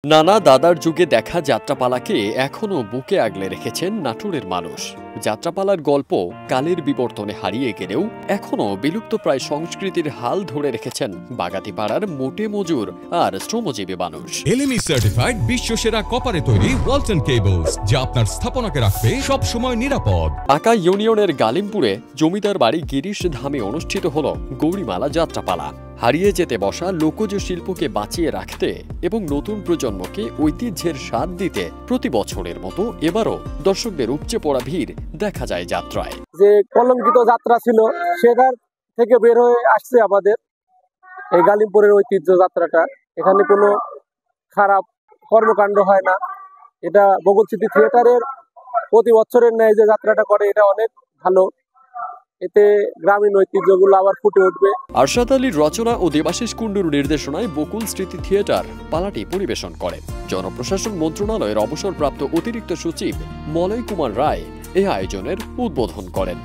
নানা দাদার যুগে দেখা যাত্রাপালাকে এখনো বুকে আগলে রেখেছেন নাটোরের মানুষ। যাত্রাপালার গল্প কালের বিবর্তনে হারিয়ে গেলেও এখনো বিলুপ্তপ্রায় সংস্কৃতির হাল ধরে রেখেছেন বাগাতিপাড়ার মোটে মজুর আর শ্রমজীবী মানুষ। এলএমই সার্টিফাইড বিশ্বসেরা কপারে তৈরি ওয়ালটন কেবলস, যা আপনার স্থাপনাকে রাখবে সব সময় নিরাপদ। ঢাকা ইউনিয়নের গালিমপুরে জমিদার বাড়ি গিরিশ ধামে অনুষ্ঠিত হল গৌরীমালা যাত্রাপালা। হারিয়ে যেতে বসা লোকজ শিল্পকে বাঁচিয়ে রাখতে এবং নতুন প্রজন্মকে ঐতিহ্যের স্বাদ দিতে প্রতি বছরের মতো এবারও দর্শকদের উপচে পড়া ভিড় দেখা যায় যাত্রায়। যে কলঙ্কিত যাত্রা ছিল সেটার থেকে বের হয়ে আসছে আমাদের এই গালিমপুরের ঐতিহ্য যাত্রাটা। এখানে কোনো খারাপ কর্মকাণ্ড হয় না। এটা বগুল সিটি থিয়েটারের প্রতি বছরের ন্যায় যে যাত্রাটা করে এটা অনেক ভালো। এতে গ্রামীণ ঐতিহ্যগুলো আবার ফুটে উঠবে। আরশাদ আলীর রচনা ও দেবাশিস কুণ্ডুর নির্দেশনায় বকুল স্মৃতি থিয়েটার পালাটি পরিবেশন করেন। জনপ্রশাসন মন্ত্রণালয়ের অবসরপ্রাপ্ত অতিরিক্ত সচিব মলয় কুমার রায় এই আয়োজনের উদ্বোধন করেন।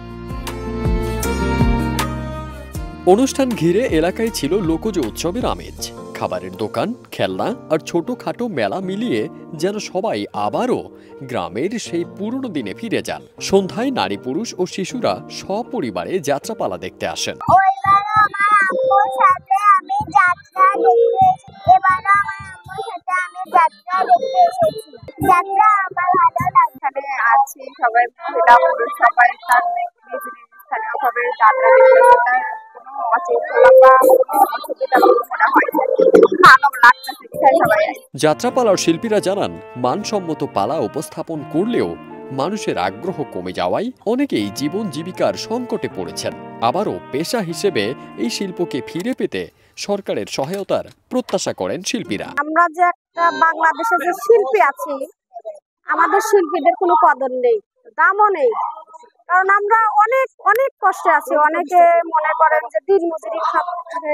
অনুষ্ঠান ঘিরে এলাকায় ছিল লোকজ উৎসবের আমেজ। খাবারের দোকান, খেলনা আর ছোটখাটো মেলা মিলিয়ে যেন সবাই আবারও গ্রামের সেই পুরনো দিনে ফিরে যান। সন্ধ্যায় নারী পুরুষ ও শিশুরা সপরিবারে যাত্রাপালা দেখতে আসেন। যাত্রাপালার শিল্পীরা জানান, মানসম্মত পালা উপস্থাপন করলেও মানুষের আগ্রহ কমে যাওয়ায় অনেকেই জীবন জীবিকার সংকটে পড়েছেন। আবারও পেশা হিসেবে এই শিল্পকে ফিরে পেতে সরকারের সহায়তার প্রত্যাশা করেন শিল্পীরা। আমরা যে একটা বাংলাদেশে যে শিল্পী আছি, আমাদের শিল্পীদের কোনো কদর নেই, দামও নেই। কারণ আমরা অনেক অনেক কষ্টে আছি। অনেকে মনে করেন যে দিনমজুরি খাচ্ছে,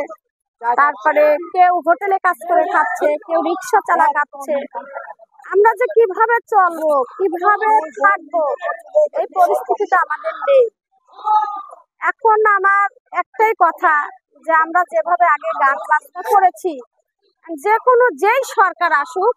তারপরে কেউ হোটেলে কাজ করে খাচ্ছে, কেউ রিক্সা চালা খাচ্ছে। আমরা যে কিভাবে চলবো, কিভাবে থাকবো, এই পরিস্থিতিটা আমাদের নেই। এখন আমার একটাই কথা, যে আমরা যেভাবে আগে গান বাজনা করেছি, যেই সরকার আসুক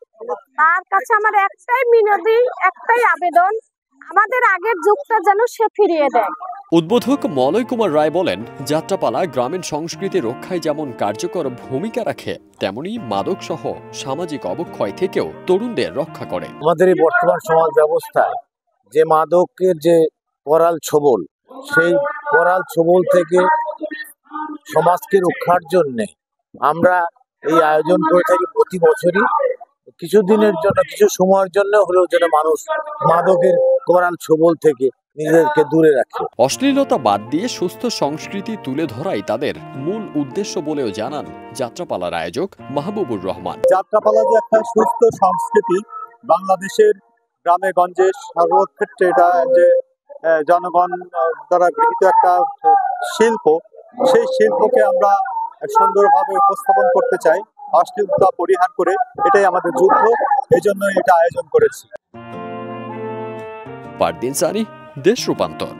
তার কাছে আমার একটাই মিনতি, একটাই আবেদন, আমাদের আগের যুগটা যেন সে ফিরিয়ে দেয়। উদ্বোধক মলয় কুমার রায় বলেন, যাত্রাপালা গ্রামীণ সংস্কৃতি রক্ষায় যেমন কার্যকর ভূমিকা রাখে, তেমনি মাদক সহ সামাজিক অবক্ষয় থেকেও তরুণদের রক্ষা করে। আমাদের এই বর্তমান সমাজ ব্যবস্থায় যে মাদকের যে করাল ছোবল, সেই করাল ছোবল থেকে সমাজকে রক্ষার জন্য আমরা এই আয়োজন করে থাকি প্রতি বছরই। কিছুদিনের জন্য, কিছু সময়ের জন্য হলেও যেন মানুষ মাদকের করাল ছোবল থেকে নিজেদেরকে দূরে রাখে। অশ্লীলতা বাদ দিয়ে সুস্থ সংস্কৃতি তুলে ধরাই তাদের মূল উদ্দেশ্য বলেও জানান যাত্রাপালার আয়োজক মাহবুবুর রহমান। যাত্রাপালা যে একটা সুস্থ সংস্কৃতি, বাংলাদেশের গ্রামে গঞ্জে সর্বক্ষেত্রে এটা যে জনগণ দ্বারা গৃহীত একটা শিল্প, সেই শিল্পকে আমরা সুন্দরভাবে উপস্থাপন করতে চাই, অশ্লীলতা পরিহার করে। এটাই আমাদের যুদ্ধ, এই জন্য এটা আয়োজন করেছি। পারদিন সানি, দেশ রূপান্তর।